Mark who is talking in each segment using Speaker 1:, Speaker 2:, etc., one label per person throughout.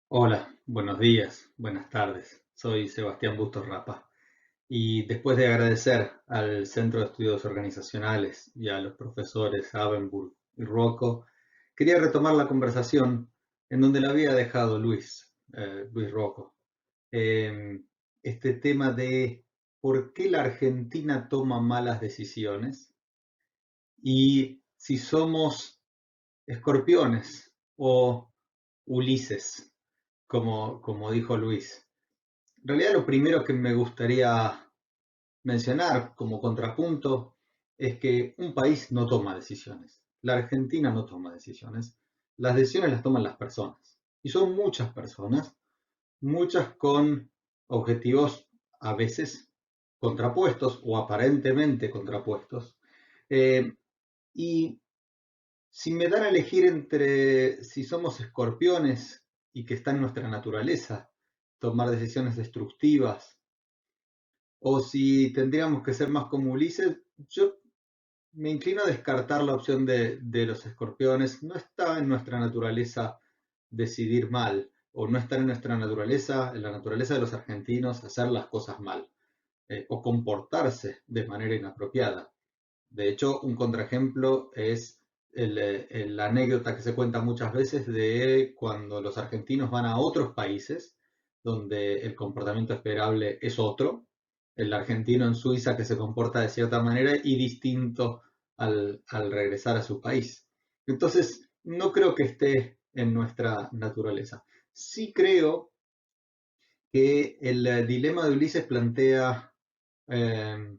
Speaker 1: Hola, buenos días, buenas tardes. Soy Sebastián Bustos Rapa y después de agradecer al Centro de Estudios Organizacionales y a los profesores Abenburg y Rocco, quería retomar la conversación en donde la había dejado Luis Rocco. Eh, este tema de por qué la Argentina toma malas decisiones y si somos escorpiones o Ulises, como dijo Luis. En realidad lo primero que me gustaría mencionar como contrapunto es que un país no toma decisiones. La Argentina no toma decisiones. Las decisiones las toman las personas. Y son muchas personas, muchas con objetivos a veces contrapuestos o aparentemente contrapuestos. Eh, y si me dan a elegir entre si somos escorpiones y que está en nuestra naturaleza tomar decisiones destructivas, o si tendríamos que ser más como Ulises, yo me inclino a descartar la opción de los escorpiones. No está en nuestra naturaleza decidir mal, o no está en nuestra naturaleza, en la naturaleza de los argentinos, hacer las cosas mal, o comportarse de manera inapropiada. De hecho, un contraejemplo es la anécdota que se cuenta muchas veces de cuando los argentinos van a otros países donde el comportamiento esperable es otro, el argentino en Suiza que se comporta de cierta manera y distinto al regresar a su país. Entonces, no creo que esté en nuestra naturaleza. Sí creo que el dilema de Ulises plantea eh,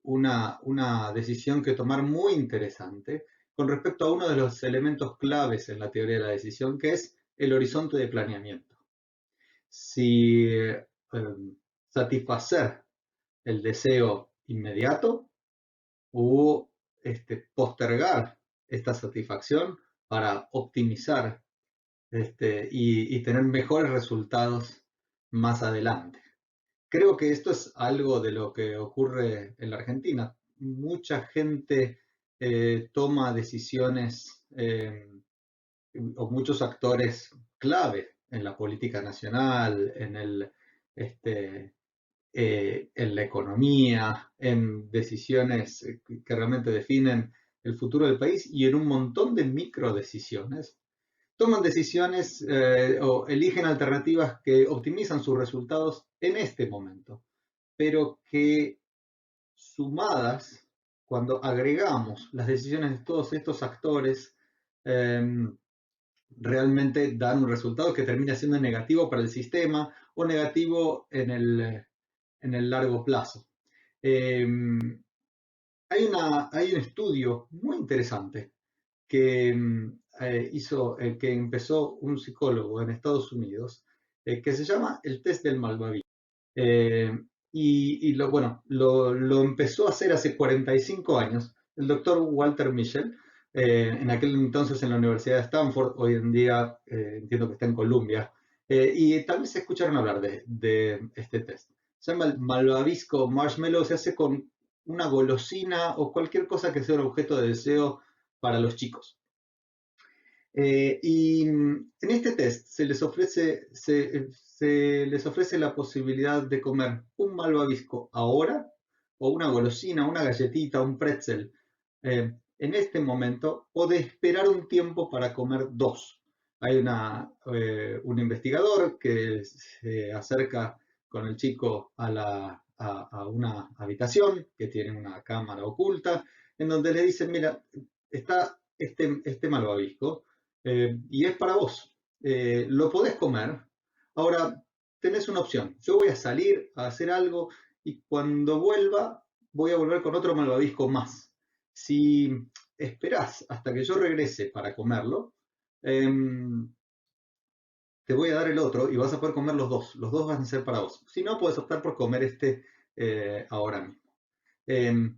Speaker 1: una decisión que tomar muy interesante con respecto a uno de los elementos claves en la teoría de la decisión, que es el horizonte de planeamiento. Si satisfacer el deseo inmediato o postergar esta satisfacción para optimizar y tener mejores resultados más adelante. Creo que esto es algo de lo que ocurre en la Argentina. Mucha gente toma decisiones o muchos actores clave en la política nacional, en la economía, en decisiones que realmente definen el futuro del país y en un montón de micro decisiones toman decisiones o eligen alternativas que optimizan sus resultados en este momento, pero que sumadas, cuando agregamos las decisiones de todos estos actores, eh, realmente dan un resultado que termina siendo negativo para el sistema o negativo en el largo plazo. Eh, hay un estudio muy interesante que que empezó un psicólogo en Estados Unidos, que se llama el test del malvavisco. Eh, lo empezó a hacer hace 45 años el doctor Walter Mischel, en aquel entonces en la Universidad de Stanford, hoy en día entiendo que está en Columbia, y tal vez escucharon hablar de este test. Se llama el malvavisco marshmallow, se hace con una golosina o cualquier cosa que sea un objeto de deseo para los chicos. En este test se les ofrece la posibilidad de comer un malvavisco ahora, o una golosina, una galletita, un pretzel, en este momento, o de esperar un tiempo para comer dos. Hay un investigador que se acerca con el chico a una habitación que tiene una cámara oculta, en donde le dicen, mira, está este malvavisco y es para vos. Lo podés comer. Ahora, tenés una opción. Yo voy a salir a hacer algo y cuando vuelva, voy a volver con otro malvavisco más. Si esperás hasta que yo regrese para comerlo, eh, te voy a dar el otro y vas a poder comer los dos. Los dos van a ser para vos. Si no, puedes optar por comer este ahora mismo. Eh,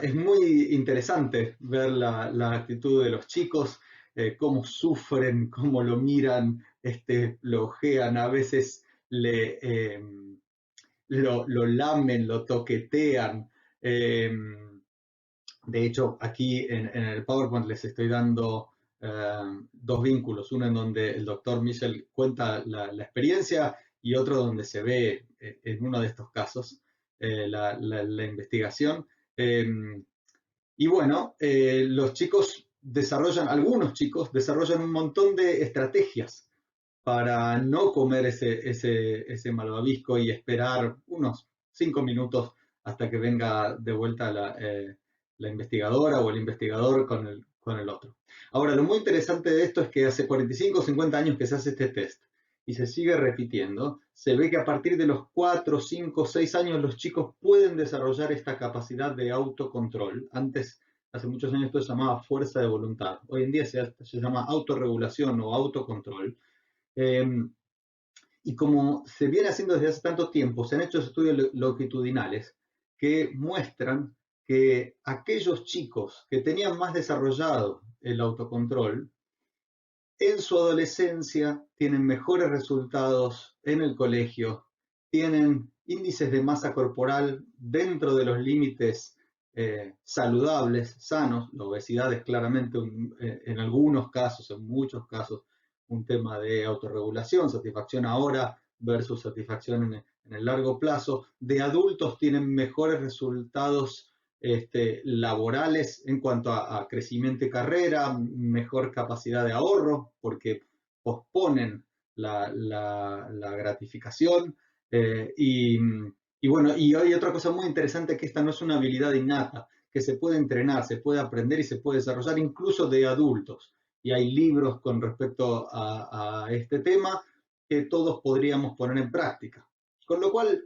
Speaker 1: es muy interesante ver la actitud de los chicos, cómo sufren, cómo lo miran, lo ojean, a veces lo lamen, lo toquetean. De hecho, aquí en el PowerPoint les estoy dando dos vínculos, uno en donde el doctor Michel cuenta la experiencia y otro donde se ve en uno de estos casos la investigación. Y bueno, los chicos desarrollan, algunos chicos desarrollan un montón de estrategias para no comer ese malvavisco y esperar unos 5 minutos hasta que venga de vuelta la investigadora o el investigador con el otro. Ahora, lo muy interesante de esto es que hace 45 o 50 años que se hace este test y se sigue repitiendo. Se ve que a partir de los 4, 5, 6 años los chicos pueden desarrollar esta capacidad de autocontrol. Antes, hace muchos años, esto se llamaba fuerza de voluntad. Hoy en día se llama autorregulación o autocontrol. Eh, y como se viene haciendo desde hace tanto tiempo, se han hecho estudios longitudinales que muestran que aquellos chicos que tenían más desarrollado el autocontrol, en su adolescencia tienen mejores resultados en el colegio, tienen índices de masa corporal dentro de los límites saludables, sanos. La obesidad es claramente en algunos casos, en muchos casos, un tema de autorregulación, satisfacción ahora versus satisfacción en el largo plazo. De adultos tienen mejores resultados laborales en cuanto a crecimiento y carrera, mejor capacidad de ahorro, porque posponen la gratificación. Y bueno, y hay otra cosa muy interesante, que esta no es una habilidad innata, que se puede entrenar, se puede aprender y se puede desarrollar incluso de adultos. Y hay libros con respecto a este tema que todos podríamos poner en práctica. Con lo cual,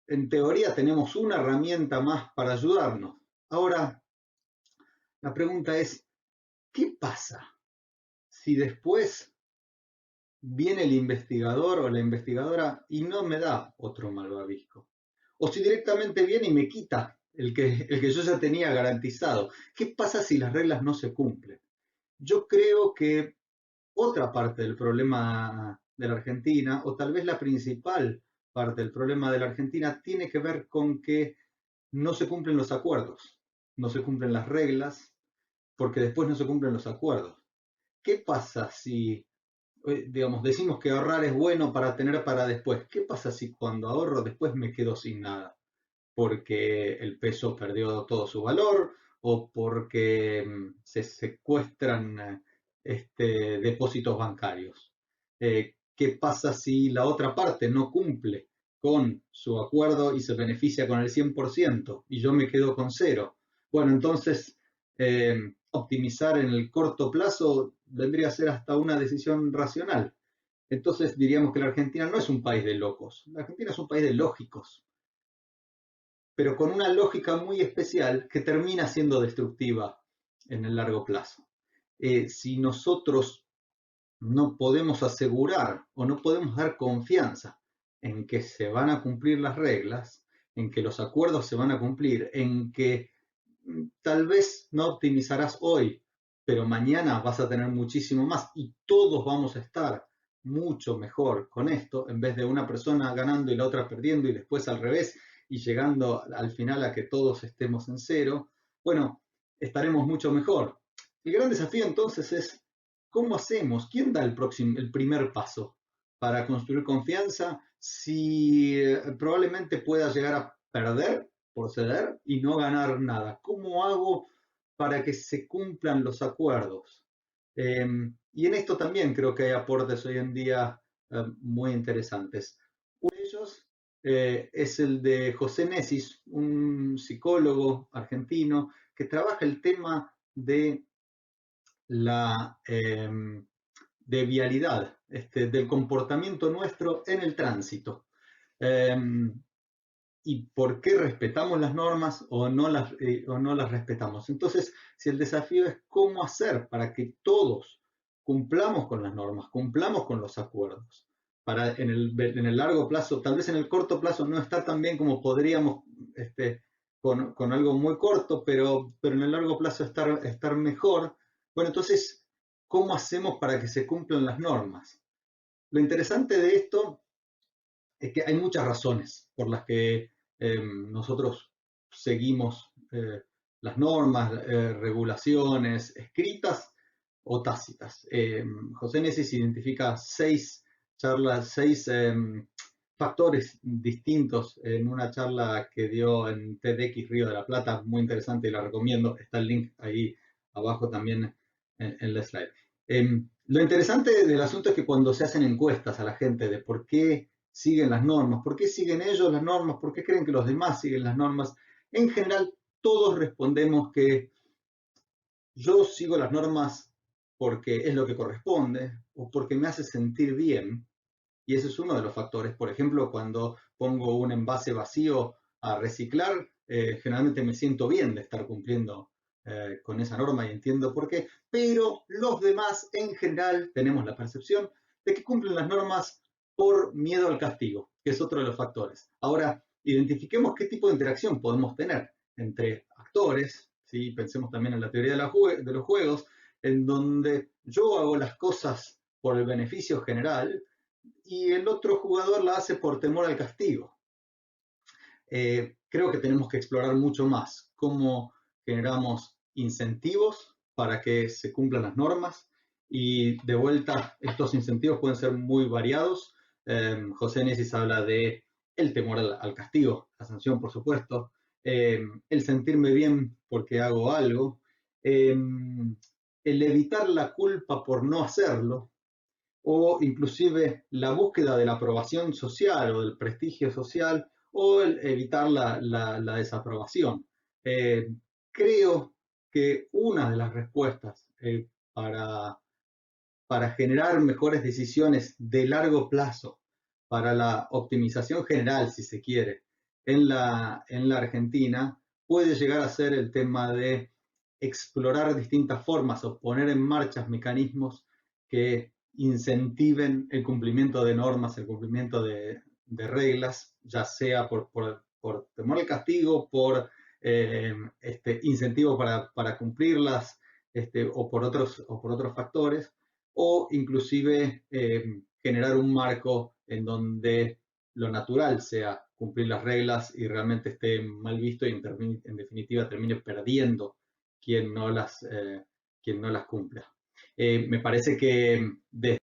Speaker 1: en teoría, tenemos una herramienta más para ayudarnos. Ahora, la pregunta es, ¿qué pasa si después viene el investigador o la investigadora y no me da otro malvavisco? O si directamente viene y me quita el que yo ya tenía garantizado. ¿Qué pasa si las reglas no se cumplen? Yo creo que otra parte del problema de la Argentina, o tal vez la principal parte del problema de la Argentina, tiene que ver con que no se cumplen los acuerdos, no se cumplen las reglas, porque después no se cumplen los acuerdos. ¿Qué pasa si, digamos, decimos que ahorrar es bueno para tener para después? ¿Qué pasa si cuando ahorro después me quedo sin nada? Porque el peso perdió todo su valor o porque se secuestran depósitos bancarios. ¿Qué pasa si la otra parte no cumple con su acuerdo y se beneficia con el 100% y yo me quedo con cero? Bueno, entonces optimizar en el corto plazo vendría a ser hasta una decisión racional. Entonces diríamos que la Argentina no es un país de locos, la Argentina es un país de lógicos, pero con una lógica muy especial que termina siendo destructiva en el largo plazo. Si nosotros no podemos asegurar o no podemos dar confianza en que se van a cumplir las reglas, en que los acuerdos se van a cumplir, en que tal vez no optimizarás hoy, pero mañana vas a tener muchísimo más y todos vamos a estar mucho mejor con esto, en vez de una persona ganando y la otra perdiendo y después al revés y llegando al final a que todos estemos en cero. Bueno, estaremos mucho mejor. El gran desafío entonces es cómo hacemos, quién da el primer paso para construir confianza si probablemente pueda llegar a perder por ceder y no ganar nada. ¿Cómo hago para que se cumplan los acuerdos? Y en esto también creo que hay aportes hoy en día muy interesantes. Uno de ellos es el de José Nesis, un psicólogo argentino que trabaja el tema de la de vialidad, del comportamiento nuestro en el tránsito. Y por qué respetamos las normas o no las respetamos. Entonces, si el desafío es cómo hacer para que todos cumplamos con las normas, cumplamos con los acuerdos, para en el largo plazo, tal vez en el corto plazo no está tan bien como podríamos con algo muy corto, pero en el largo plazo estar mejor. Bueno, entonces, ¿cómo hacemos para que se cumplan las normas? Lo interesante de esto es que hay muchas razones por las que nosotros seguimos las normas, regulaciones escritas o tácitas. José Nesis identifica seis charlas, seis factores distintos en una charla que dio en TEDx Río de la Plata, muy interesante y la recomiendo. Está el link ahí abajo también en la slide. Lo interesante del asunto es que cuando se hacen encuestas a la gente de por qué siguen las normas, por qué siguen ellos las normas, por qué creen que los demás siguen las normas, en general todos respondemos que yo sigo las normas porque es lo que corresponde o porque me hace sentir bien. Y ese es uno de los factores. Por ejemplo, cuando pongo un envase vacío a reciclar, generalmente me siento bien de estar cumpliendo con esa norma y entiendo por qué. Pero los demás, en general, tenemos la percepción de que cumplen las normas por miedo al castigo, que es otro de los factores. Ahora, identifiquemos qué tipo de interacción podemos tener entre actores, ¿sí? Pensemos también en la teoría de los juegos, en donde yo hago las cosas por el beneficio general, y el otro jugador la hace por temor al castigo. Creo que tenemos que explorar mucho más cómo generamos incentivos para que se cumplan las normas y de vuelta estos incentivos pueden ser muy variados. José Nesis habla de el temor al castigo, la sanción por supuesto, el sentirme bien porque hago algo, el evitar la culpa por no hacerlo, o inclusive la búsqueda de la aprobación social o del prestigio social o el evitar la desaprobación. Creo que una de las respuestas para, para generar mejores decisiones de largo plazo, para la optimización general, si se quiere, en la Argentina, puede llegar a ser el tema de explorar distintas formas o poner en marcha mecanismos que incentiven el cumplimiento de normas, el cumplimiento de reglas, ya sea por temor al castigo, por incentivo para cumplirlas, o por otros factores, o inclusive generar un marco en donde lo natural sea cumplir las reglas y realmente esté mal visto y en definitiva termine perdiendo quien no las cumpla. Me parece que desde